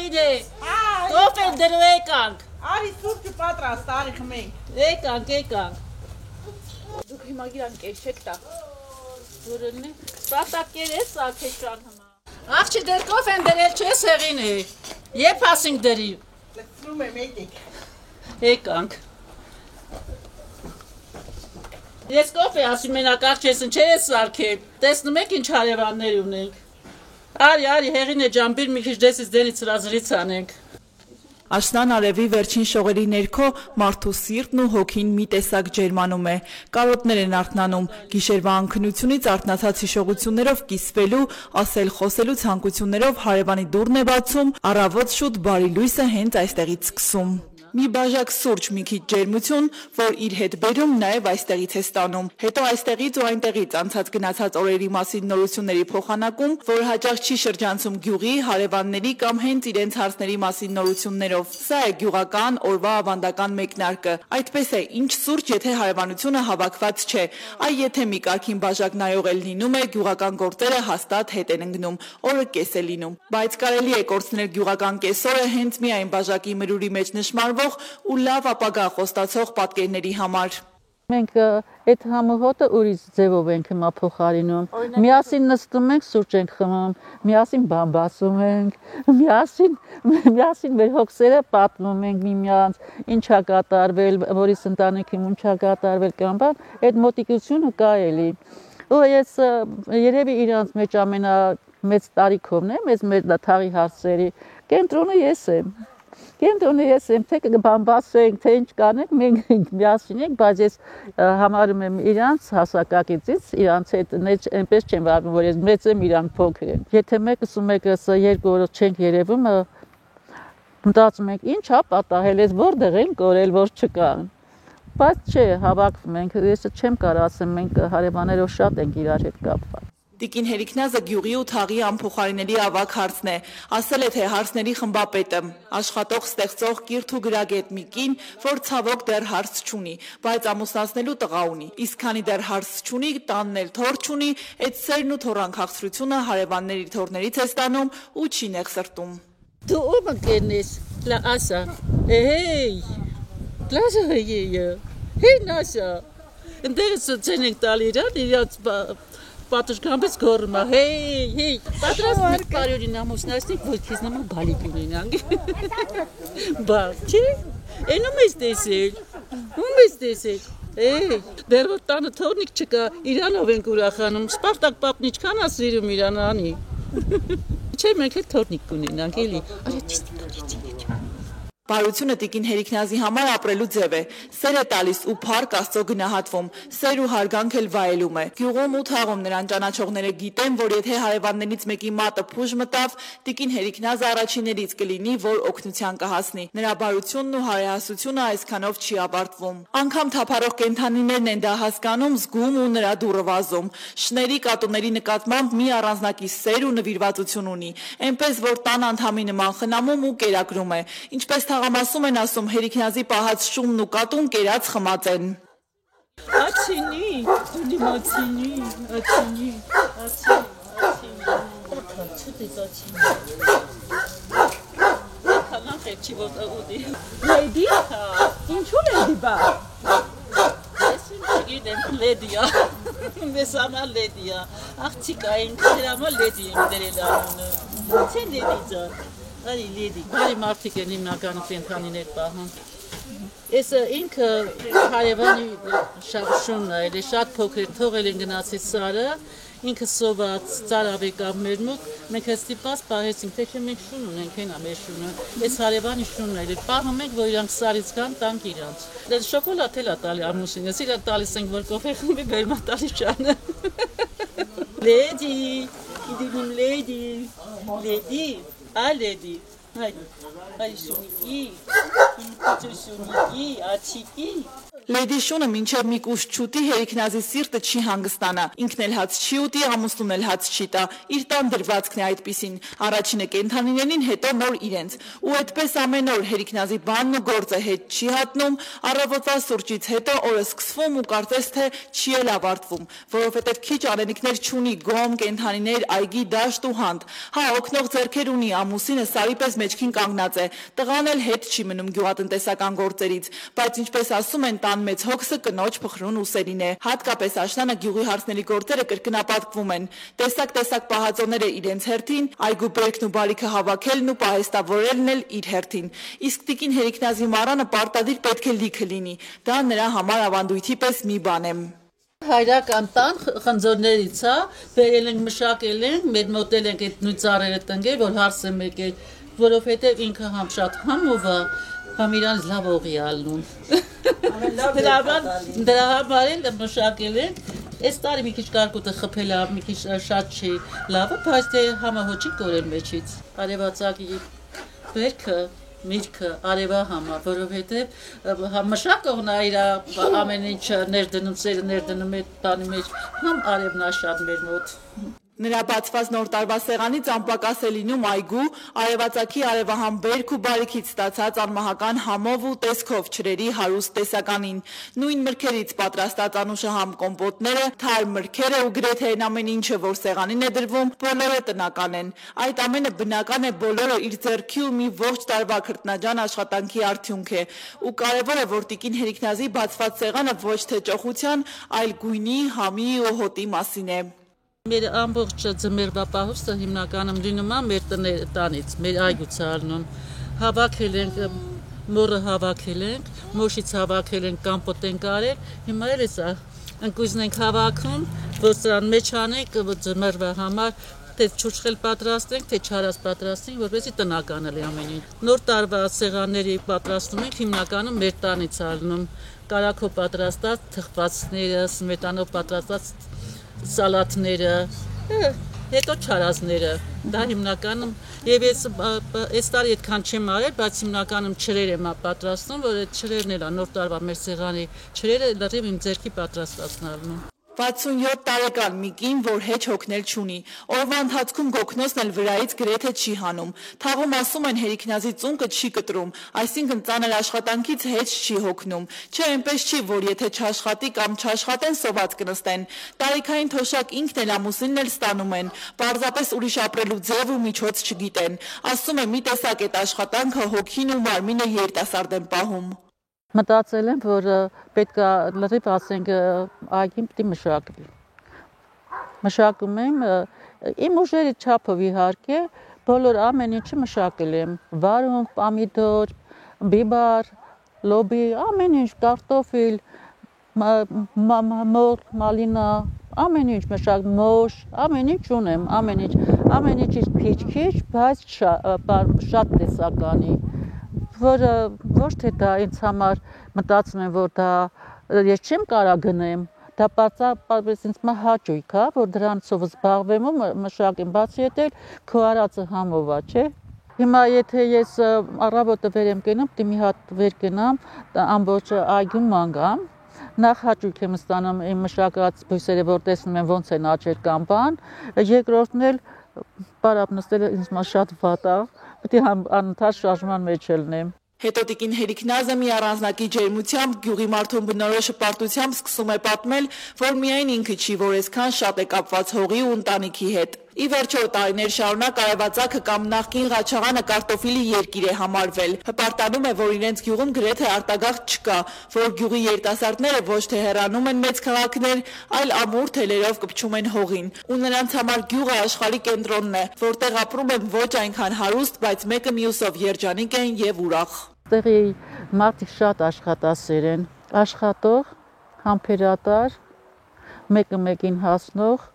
Հեղինե, կոֆե դրու եկանք։ Արի սուրճը պատրաստ, արի խմենք։ Եկանք։ Դուք հիմա գիրանք էս չեք տա։ Որոնի, սպարտակեր ես ակեշան հմա։ Աղջի դեր կոֆեն դրել չես Հեղինե։ Եվ ասինք դրի։ Լցնում եմ եկեք։ Եկանք։ Ես կոֆե ասում մենակ աղջեսն չէ ես սարքել, տեսնում եք ինչ հարևաններ ունենք։ Արի Հեղինե ջան, բիր մի քիչ դեսից դենից հրազրից անենք։ Աշնան արևի վերջին շողերի ներքո մարդու սիրտն ու հոգին մի տեսակ ջերմանում է, կարոտներ են արթնանում, գիշերվա անքնությունից արթնացած հիշողություններով կիսվելու, ասել խոսելու ցանկություններով հարևանի դուռն է բացում, առավոտ շուտ բարի լույսը հենց այստեղից սկսում։ Մի բաժակ սուրճ, մի քիչ ջերմություն, որ իր հետ բերում նաև այստեղից է ստանում։ Հետո այստեղից ու այնտեղից անցած գնացած օրերի մասին նորությունների փոխանակում, որ հաճախ չի շրջանցում գյուղի, հարևանների կամ հենց իրենց հարցերի մասին նորություններով։ Սա է գյուղական օրվա ավանդական մեկնարկը։ Այդպես է, ինչ սուրճ, եթե հարևանությունը հավաքված չէ։ Այ եթե մի կարգին բաժակ նայող էլ լինում է, գյուղական գործերը հաստատ հետ են ընկնում, օրը կես է լինում։ Բայց կարելի է կորցնել գյուղական կեսօրը հենց միայն բաժակի մրուրի մեջ նշмарվող ու լավ ապագա խոստացող պատկերների համար։ Մենք այդ համոհոտը ուրիշ ձևով ենք հիմա փոխարինում։ Միասին նստում ենք, սուրճ ենք խմում, միասին բամբասում ենք, միասին մեր հոգսերը պատմում ենք միմյանց, ինչ է կատարվել, որից ընտանիքում ինչ է կատարվել կամ բան, այդ մոտիկությունը կա էլի։ Ու ես երևի իրանց մեջ ամենամեծ տարիքովն եմ, ես մեր թաղի հարցերի կենտրոնը ես եմ։ Կենտրոնը ես եմ, թե բամբասենք, թե ինչ կանենք, մենք միասին ենք, բայց ես համարում եմ իրանց հասակակիցից, իրանց հետ այնպես չեմ վարվում, որ ես մեծ եմ, իրանք փոքր են։ Եթե մեկս ու մեկս երկու օր չենք երևում, մտածում ենք, ինչ է պատահել, ես որտեղ ենք կորել, որ չկան։ Բայց չէ, հավաքվում ենք, ես չեմ կարող ասեմ, մենք հարևաններով շատ ենք իրար հետ կապված։ Տիկին Հերիքնազը գյուղի ու թաղի անփոխարինելի ավագ հարցն է, ասել է, թե հարցների խմբապետը, աշխատող ստեղծող կիրթ ու գրագետ մի կին, որ ցավոք դեռ հարց չունի, բայց ամուսնացնելու տղա ունի, իսկ քանի դեռ հարց չունի, տանն էլ թոռ չունի, այդ սերն ու թոռանքաղցրությունը հարևանների թոռներից է ստանում ու չի նեղ սրտում։ Դու ո՞վ կենես, ասա, հեյ, Նասա, ընդերս ցենենք տալի իրաց պատշգամբից գորում է, հեյ, պատրաստ մենք պարյորին ամուսնացնենք, որ քեզ նման բալիկ ունենանք։ Բա, չէ, էնում ես տեսել, ում ես տեսել, դեռ որ տանը թորնիկ չկա, իրանով ենք ուրախանում, Սպարտակ պապն ինչքան է սիրում իրան անի։ Չէ, մենք էլ թորնիկ կունենանք, էլի, Բարությունը տիկին Հերիքնազի համար ապրելու ձև է, սեր է տալիս ու փառք Աստծո գնահատվում, սեր ու հարգանք էլ վայելում է։ Գյուղում ու թաղում նրան ճանաչողները գիտեն, որ եթե հարևաններից մեկի մատը փուժ մտավ, տիկին Հերիքնազը առաջիներից կլինի, որ օգնության կհասնի։ Նրա բարությունն ու հարահասությունը այսքանով չի ավարտվում։ Անգամ թափառող կենդանիներն են դա հասկանում, զգում ու նրա դուռը վազում։ Շների կատուների նկատմամբ մի առանձնակի սեր ու նվիրվածություն ունի, այնպես որ տան անդամի նման խնամում ու կերակրում է, ինչպես Թաղամասում են ասում, Հերիքնազի պահած շունն ու կատուն կերած խմած են։ Ացինի, Լեդի, ինչու լեդի բա։ Ես չգիտեմ, լեդիա, մեսանա լեդիա, աղջիկային դրամա լեդի եմ դրել անունը, չէ լեդի ձան։ Արի լեդի, բարի մարդիկ են հիմնականը կենդանիներ պահում։ Ես ինքը հարևանի շունն է, շատ փոքր թողել են գնացի սարը, ինքը սոված ծարավեկավ մեր մոտ, մենք ստիպած պահեցինք, թե չէ մենք շուն ունենք, հենա մեր շունը, ես հարևանի շունն է, պահում ենք, որ իրանք սարից գան, տանք իրանց։ Շոկոլադ էլ է տալի ամուսինս, իրան տալիս ենք, որ կոֆե խմի, բերմա տալի ճանը։ Լեդի, իդիմ լեդի, Ալեդի, այ շունիկի, ացիկի, Լեդի շունը մինչև մի կուշ չուտի հերիքնազի սիրտը չի հանգստանա, ինքն էլ հաց չի ուտի, ամուսնուն էլ հաց չի տա, իր տան դրվածքն է այդպիսին, առաջինը կենդանիներին, հետո նոր իրենց, ու այդպես ամեն օր հերիքնազի բանն ու գործը հետ չի հատնում, առավոտվա սուրճից հետո օրը սկսվում ու կարծես թե չի էլ ավարտվում, որովհետև քիչ անելիքներ չունի, գոմ, կենդանիներ, այգի, դաշտ ու հանդ, հա օգնող ձեռքեր ունի, ամուսինը սարի պես մեջքին կանգնած է, տղան էլ հետ չի մնում գյուղատնտեսական գործերից, բայց ինչպես ասում են, տան մեծ հոգսը կնոջ փխրուն ուսերին է, հատկապես աշնանը գյուղի հարցների գործերը կրկնապատկվում են, տեսակ պահածոները իրենց հերթին, այգու բերքն ու բարիքը հավաքելն ու պահեստավորելն էլ իր հերթին, իսկ տիկին Հերիքնազի մառանը պարտադիր պետք է լիքը լինի, դա նրա համար ավանդույթի պես մի բան է։ Հայրական տան խնձորներից է, բերել ենք մշակել ենք, մեր մոտել ենք այդ նույն ծառերը տնկել, որ հարս է մեկել, որովհետև ինքը համ շատ համով է, համ իրան լավ օղի ալնում։ Դրա համար էլ մշակել ենք, այս տարի մի քիչ կարկուտը խփել է, մի քիչ շատ չի լավը, բայց թե համը հոչի կորել մեջից, արևածագի բերքը, միրգը արևա համար, որովհետև մշակողն է իր ամեն ինչ ներդնում, սերը ներդնում այդ բանի մեջ, համ արևն է շատ մեր մոտ։ Նրա բացված նոր տարվա սեղանից անպակաս է լինում այգու, արևածագի արևահամ բերք ու բարիքից ստացած անմահական համով ու տեսքով չրերի հարուստ տեսականին, նույն մրգերից պատրաստած անուշահամ կոմպոտները, թարմ մրգերը ու գրեթե այն ամեն ինչը, որ սեղանին է դրվում, բոլորը տնական են, այդ ամենը բնական է, բոլորը իր ձեռքի ու մի ողջ տարվա քրտնաջան աշխատանքի արդյունք է, ու կարևորը, որ տիկին Հերիքնազի բացված սեղանը ոչ թե ճոխության, այլ գույնի, համի ու հոտի մասին է։ Մեր ամբողջ ձմեռվա պահուստը հիմնականում լինում է մեր տանից, մեր այգուց առնում, հավաքել ենք, մորը հավաքել ենք, մոշից հավաքել ենք, կամպոտ ենք արել, հիմա էլ էսա ընկույզն ենք հավաքում, որ սրան մեջ անենք ձմեռվա համար, թե չուչխել պատրաստենք, թե չարած պատրաստենք, որպեսզի տնական լինի ամեն ինչ։ Նոր տարվա սեղանների պատրաստում ենք հիմնականում մեր տանից առնում, կարագով պատրաստած թխվածները, սմետանով պատրաստած սալատները, հետո չարազները, դա հիմնականում, և ես տարի այդքան չեմ արել, բայց հիմնականում չրեր եմ պատրաստում, որ այդ չրերն էլ նոր տարվա մեր սեղանի չրերը լրիվ իմ ձեռքի պատրաստածն առնում։ 67 տարեկան մի կին, որ հեչ հոգնել չունի, օրվա ընթացքում գոգնոսն էլ վրայից գրեթե չի հանում, թաղում ասում են Հերիքնազի ծունկը չի կտրում, այսինքն ծանր աշխատանքից հեչ չի հոգնում, չէ այնպես չի, որ եթե չաշխատի կամ չաշխատեն սոված կնստեն, տարիքային թոշակ ինքն էլ ամուսինն էլ ստանում են, պարզապես ուրիշ ապրելու ձև ու միջոց չգիտեն, ասում է մի տեսակ այդ աշխատանքը հոգին ու մարմինը երիտասարդ են պահում։ Մտածել եմ, որ պետք է լրիվ ասենք այգին պիտի մշակվի։ Մշակում եմ, իմ ուժերի չափով իհարկե, բոլոր ամեն ինչը մշակել եմ, վարունգ, պամիդոր, բիբար, լոբի, ամեն ինչ, կարտոֆիլ, մոր, մալինա, ամեն ինչ մշակ, մոշ, ամեն ինչ ունեմ, ամեն ինչից քիչ, բայց շատ տեսականի, որը ոչ թե դա ինձ համար մտածում եմ, որ դա ես չեմ կարող գնեմ, դա պարզապես ինձ մա հաճույք է, որ դրանցով զբաղվեմ ու մշակեմ, բացի այդ էլ քո արածը համով է, չէ։ Հիմա եթե ես առավոտը վեր եմ կենում, պիտի մի հատ վեր կենամ, ամբողջ այգում մանգամ, նախ հաճույք եմ ստանում իմ մշակած բույսերը, որ տեսնում եմ ոնց են աճել կամ բան, երկրորդն էլ պարապ նստելը ինձ մա շատ վատ է, պիտի անընդհատ շարժման մեջ ելնեմ։ Հետո տիկին Հերիքնազը մի առանձնակի ջերմությամբ, գյուղի մարդուն բնորոշ հպարտությամբ սկսում է պատմել, որ միայն ինքը չի, որ այսքան շատ է կապված հողի ու ընտանիքի հետ։ Ի վերջո տարիներ շարունակ արևածագը կամ նախկին Ղաչաղանը կարտոֆիլի երկիր է համարվել։ Հպարտանում է, որ իրենց գյուղում գրեթե արտագաղթ չկա, որ գյուղի երիտասարդները ոչ թե հեռանում են մեծ քաղաքներ, այլ ամուր թելերով կպչում են հողին։ Ու նրանց համար գյուղը աշխարհի կենտրոնն է, որտեղ ապրում են ոչ այնքան հարուստ, բայց մեկը մյուսով երջանիկ են եւ ուրախ։ Տեղի մարդիկ շատ աշխատասեր են, աշխատող, համբերատար, մեկը մեկին հասնող,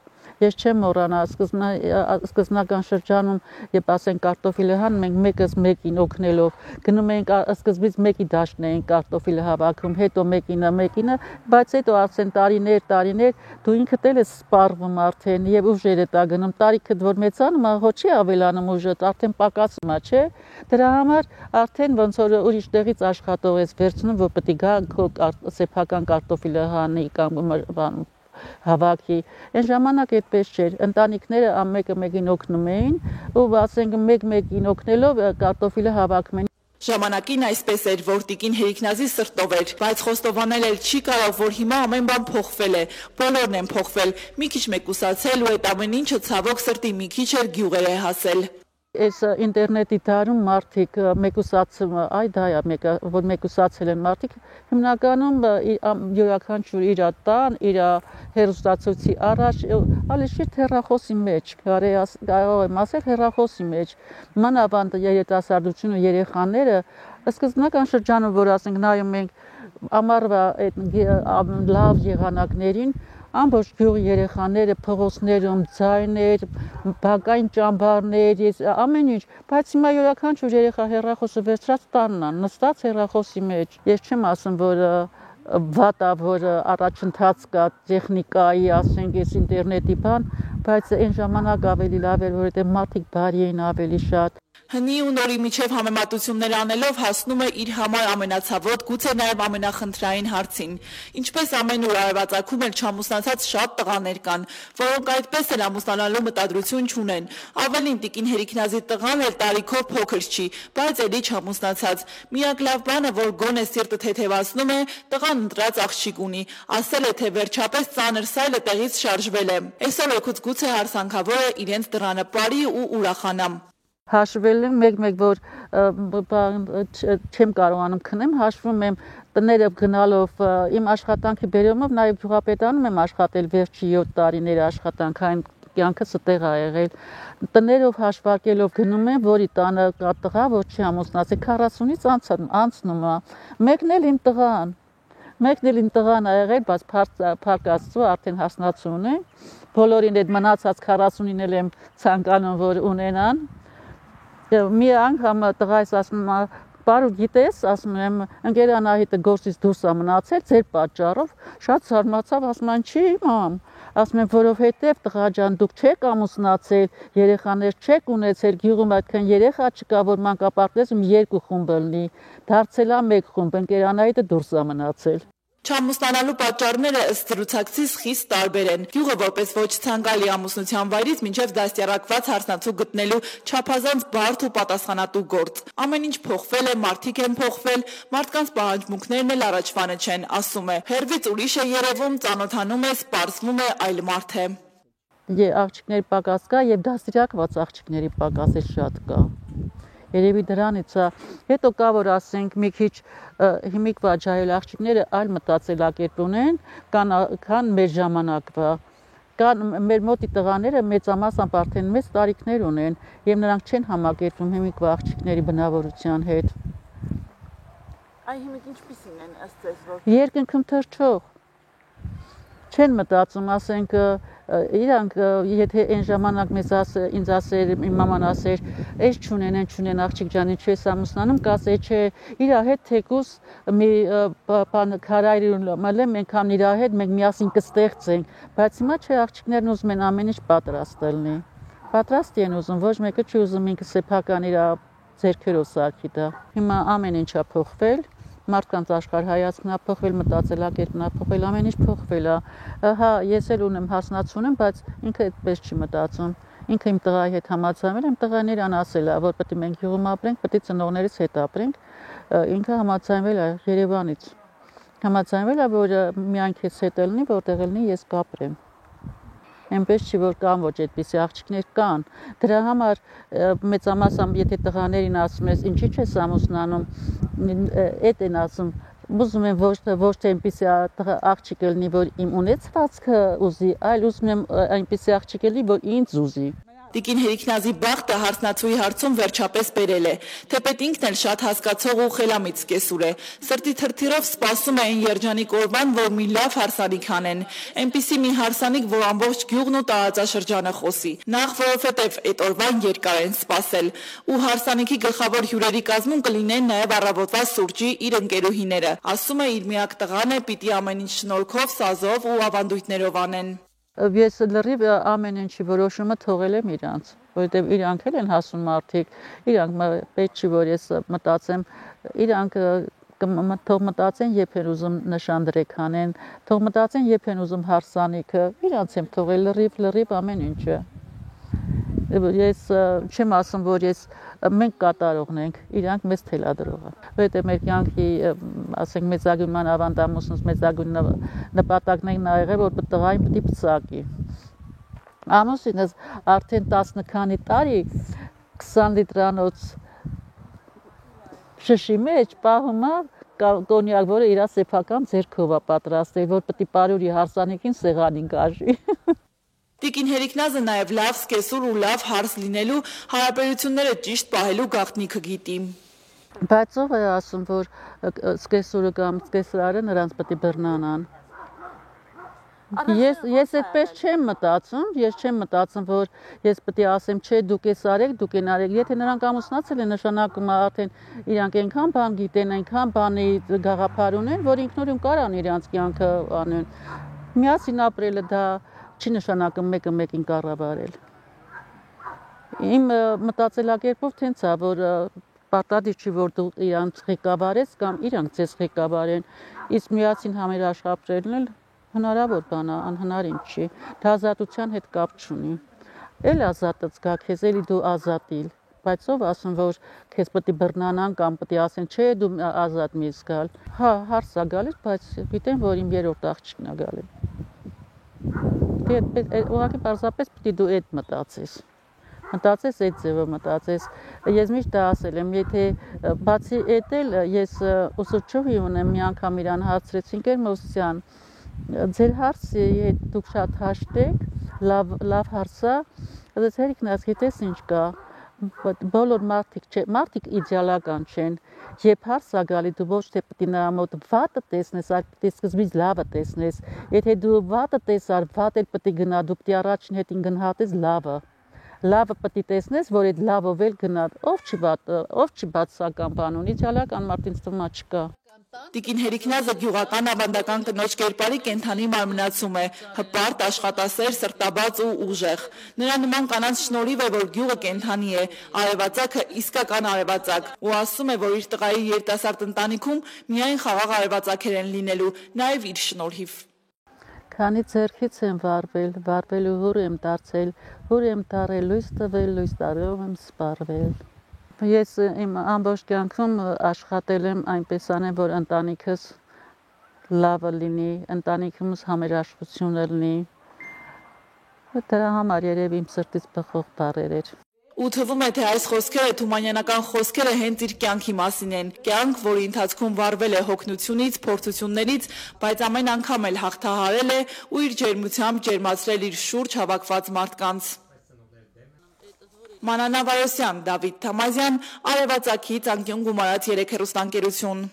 Ես չեմ մոռանա սկզբնական շրջանում, երբ ասենք կարտոֆիլը հան, մենք մեկս մեկին օգնելով գնում էինք սկզբից մեկի դաշտն էինք կարտոֆիլը հավաքում, հետո մեկինը, բայց հետո արդեն տարիներ դու ինքդ էլ ես սպառվում արդեն եւ ուժերը տա գնում, տարիքդ որ մեծանում, հո չի ավելանում ուժդ, արդեն պակասում է, չէ՞։ Դրա համար արդեն ոնց որ ուրիշ տեղից աշխատող ես վերցնում, որ պետք է գա քո սեփական կարտոֆիլը հանի կամ հավաքի։ Այն ժամանակ այդպես չէր։ Ընտանիքները ամենը մեկին օգնում էին ու ասենք մեկ-մեկին օգնելով կարտոֆիլը հավաքում էին։ Ժամանակին այսպես էր, որ տիկին Հերիքնազի սրտով էր, բայց խոստովանել էլ չի կարող, որ հիմա ամեն բան փոխվել է, բոլորն են փոխվել, մի քիչ մեկուսացել ու այդ ամեն ինչը ցավոք սրտի մի քիչ էլ գյուղեր է հասել։ Այս ինտերնետի դարում մարդիկ մեկուսացումը, այ դա է մեկը, որ մեկուսացել են մարդիկ, հիմնականում յուրաքանչյուր իր տան, իր հեռուստացույցի առաջ, ալիշիտ հեռախոսի մեջ, կարող եմ ասել հեռախոսի մեջ, մանավանդ երիտասարդությունը, երեխաները, սկզբնական շրջանում, որ ասենք նայում ենք ամառվա այդ լավ եղանակներին, ամբողջ գյուղի երեխաները փողոցներում ձայներ, բակային ճամբարներ, ամեն ինչ, բայց հիմա յուրաքանչյուր երեխա հեռախոսը վերցրած տանն է, նստած հեռախոսի մեջ։ Ես չեմ ասում, որ վատ է, որ առաջընթաց կա տեխնիկայի, ասենք, այս ինտերնետի բան, բայց այն ժամանակ ավելի լավ էր, որ այդ մարդիկ բարի էին ավելի շատ։ Հնի ու նորի միջև համեմատություններ անելով հասնում է իր համար ամենացավոտ, գուցե նաև ամենախնդրային հարցին։ Ինչպես ամեն օր արևածագում էլ չամուսնացած շատ տղաներ կան, որոնք այդպես էլ ամուսնանալու մտադրություն չունեն։ Ավելին տիկին Հերիքնազի տղան էլ տարիքով փոքր չի, բայց էլի չամուսնացած։ Միակ լավ բանը, որ գոնե սիրտը թեթևացնում է, տղան ընտրած աղջիկ ունի։ Ասել է, թե վերջապես ծանր սայլը տեղից շարժվել է։ Այսօր օգուց գուցե հարսանքավոր է իրենց դռանը բարի ու ուրախանամ։ Հաշվել եմ մեկ-մեկ, որ չեմ կարողանում քնեմ, հաշվում եմ տները գնալով իմ աշխատանքի բերումով, նաև գյուղապետանում եմ աշխատել վերջի 7 տարիները աշխատանքային կյանքս այդտեղ ա եղել։ Տներով հաշվարկելով գնում եմ, որի տանը կա տղա, որ չի ամուսնացել, 40-ից անցնում է։ Մեկն էլ իմ տղան ա եղել, բայց փառք Աստծո արդեն հասնացուն է։ Բոլորին այդ մնացած 40-ին էլ եմ ցանկանում, որ ունենան։ Մի անգամ տղայս ասում է, «Պարու գիտես», ասում եմ, ընկեր Անահիտը գործից դուրս է մնացել ձեր պատճառով, շատ զարմացավ, ասում են, չի մամ, ասում եմ, որովհետև տղա ջան, դուք չեք ամուսնացել, երեխաներ չեք ունեցել, գյուղում այդքան երեխա չկա, որ մանկապարտեզում 2 խումբ լինի, դարձել է 1 խումբ, ընկեր Անահիտը դուրս է մնացել։ Չամուսնանալու պատճառները ըստ զրուցակցից խիստ տարբեր են։ Գյուղը որպես ոչ ցանկալի ամուսնության վայրից մինչև դաստիարակված հարսնացու գտնելու չափազանց բարդ ու պատասխանատու գործ։ Ամեն ինչ փոխվել է, մարդիկ են փոխվել, մարդկանց պահանջմունքներն էլ առաջվանը չեն, ասում է։ Հերվից ուրիշ է երևում, ծանոթանում է, սպառվում է, այլ մարդ է։ Աղջիկների պակաս կա եւ դաստիարակված աղջիկների պակաս էլ շատ կա։ Երևի դրանից է, հետո կա որ ասենք մի քիչ հիմիկվա ջահել աղջիկները այլ մտածելակերպ ունեն, քան մեր ժամանակվա։ Կան մեր մոտի տղաները մեծամասամբ արդեն մեծ տարիքներ ունեն եւ նրանք չեն համակերպվում հիմիկվա աղջիկների բնավորության հետ։ Այ հիմիկ ինչպիսին են ըստ ձեզ որ։ Երկնքում թռչող չեն մտածում, ասենք իրանք եթե այն ժամանակ ինձ ասեր, իմ մաման ասեր, այս չունեն, այն չունեն աղջիկ ջան, ինչու ես ամուսնանում, կասեի, չէ, իր հետ թեկուս մի բան քարայր մալեմ, մենք համ իր հետ մենք միասին կստեղծենք, բայց հիմա չէ, աղջիկներն ուզում են ամեն ինչ պատրաստ լինի։ Պատրաստ են ուզում, ոչ մեկը չի ուզում ինքը սեփական իր ձեռքերով սարքի դա։ Հիմա ամեն ինչ է փոխվել։ Մարդկանց աշխարհայացքն է փոխվել, մտածելակերպն է փոխվել, ամեն ինչ փոխվել է։ Հա, ես էլ ունեմ հասնացուն եմ, բայց ինքը այդպես չի մտածում։ Ինքը իմ տղայի հետ համաձայնել, իմ տղան իրան ասել է, որ պետք է մենք գյուղում ապրենք, պետք է ծնողներից հետ ապրենք։ Ինքը համաձայնել է Երևանից։ Համաձայնել է, որ միայն քեզ հետ լինի, որտեղ լինի, ես կապրեմ։ Այնպես չի որ կան ոչ այդպիսի աղջիկներ կան։ Դրա համար մեծամասամբ եթե տղաներին ասում ես ինչի՞ չես ամուսնանում, այդ են ասում, ուզում եմ ոչ թե այնպիսի աղջիկ լինի, որ իմ ունեցվածքը ուզի, այլ ուզում եմ այնպիսի աղջիկ լինի, որ ինձ ուզի։ Տիկին Հերիքնազի բախտը հարսնացուի հարցում վերջապես բերել է, թեպետ ինքն էլ շատ հասկացող ու խելամիտ կեսուր է։ Սրտի թրթիրով սպասում է այն երջանիկ օրվան, որ մի լավ հարսանիք անեն։ Այնպիսի մի հարսանիք, որ ամբողջ գյուղն ու տարածաշրջանը խոսի։ Նախ որովհետև այդ օրվան երկար են սպասել։ Ու հարսանիքի գլխավոր հյուրերի կազմում կլինեն նաև առավոտվա սուրճի իր ընկերուհիները։ Ասում է իր միակ տղան է, պիտի ամեն ինչ շնորհքով, սազով ու ավանդույթներով անեն։ Ես լրիվ ամեն ինչի որոշումը թողել եմ իրանց, որովհետև իրանք էլ են հասուն մարդիկ, իրանք պետք չի, որ ես մտածեմ, իրանք թող մտածեն, երբ են ուզում նշանդրեք անեն, թող մտածեն, երբ են ուզում հարսանիքը, իրանց եմ թողել լրիվ ամեն ինչը։ Ես չեմ ասում, որ մենք կատարողն ենք, իրանք մեզ թելադրողը։ Որովհետև մեր կյանքի, ասենք, մեծագույնման ավանդամուսնուց մեծագույն նպատակն են եղել, որ տղային պիտի պսակի։ Ամուսինս արդեն 10 քանի տարի 20 լիտրանոց շշի մեջ պահում է կոնյակ, որը իր սեփական ձեռքով է պատրաստել, որ պիտի պարուրի հարսանիքին սեղանին կաժի։ Տիկին Հերիքնազը նաև լավ սկեսուր ու լավ հարս լինելու հարաբերությունները ճիշտ պահելու գաղտնիքը գիտի։ Բայց ով է ասում, որ սկեսուրը կամ սկեսարը նրանց պետք է բռնանան։ Ես այդպես չեմ մտածում, որ ես պետք է ասեմ, չէ, դուք էս արեք, դուք են արեք։ Եթե նրանք ամուսնացել են, նշանակում է արդեն իրանք այնքան բան գիտեն, այնքան բանի գաղափար ունեն, որ ինքնուրույն կարան իրանց կյանքը անեն։ Միասին ապրելը դա չի նշանակում մեկը մեկին կառավարել։ Իմ մտածելակերպով տենց է, որ պարտադիր չի, որ դու իրանց ղեկավարես կամ իրանք ձեզ ղեկավարեն, իսկ միասին համերաշխապրելն էլ հնարավոր բան է, անհնարին չի։ Դա ազատության հետ կապ չունի։ Էլ ազատը զգա քեզ, էլի դու ազատիլ, բայց ով ասում, որ քեզ պետք է բռնանան կամ պետք է ասեն, չէ, դու ազատ մի զգալ։ Հա, հարս է գալիս, բայց գիտեմ, որ իմ երրորդ աղջիկն է գալի։ Ուղղակի պարզապես պիտի դու այդ մտածես, այդ ձևը մտածես։ Ես միշտ ասել եմ, եթե բացի այդ էլ ես ուսուցչուհի ունեմ, մի անգամ իրան հարցրեցի, ընկեր Մովսյան, ձեր հարցի հետ դուք շատ հաշտեք, լավ հարց է, ասեց Հերիքնազ, գիտես ինչ կա, բոլոր մարդիկ իդեալական չեն, երբ հարց է գալի, դու ոչ թե պետք է նրա մոտ վատը տեսնես, այլ պետք է սկզբից լավը տեսնես, եթե դու վատը տեսար, վատ էլ պետք է գնա, դու պետք է առաջին հետին գնահատես լավը պետք է տեսնես, որ այդ լավով էլ գնա, ով չի բացական բան ունի, իդեալական մարդ ինձ թվում է չկա։ Տիկին Հերիքնազը գյուղական ավանդական կնոջ կերպարի կենդանի մարմնացում է, հպարտ, աշխատասեր, սրտաբաց ու ուժեղ։ Նրա նման կանանց շնորհիվ է, որ գյուղը կենդանի է, արևածագը իսկական արևածագ, ու ասում է, որ իր տղայի երիտասարդ ընտանիքում միայն խաղաղ արևածագեր են լինելու, նաև իր շնորհիվ։ Քանի ձեռքից եմ վարվելու հոր եմ դարձել, հոր եմ տարել լույս տվել, լույս տարելով եմ սպառվել։ Ես իմ ամբողջ կյանքում աշխատել եմ այնպես անեմ, որ ընտանիքս լավը լինի, ընտանիքումս համերաշխություն լինի։ Դրա համար երևի իմ սրտից բխող բառեր էր։ Ու թվում է, թե այս խոսքերը թումանյանական խոսքերը հենց իր կյանքի մասին են։ Կյանք, որի ընթացքում վարվել է հոգնությունից, փորձություններից, բայց ամեն անգամ էլ հաղթահարել է ու իր ջերմությամբ ջերմացրել իր շուրջ հավաքված մարդկանց։ Մանանա Վարոսյան, Դավիթ Թամազյան, Արևածագից անկյուն գումարած 3 հեռուստաընկերություն։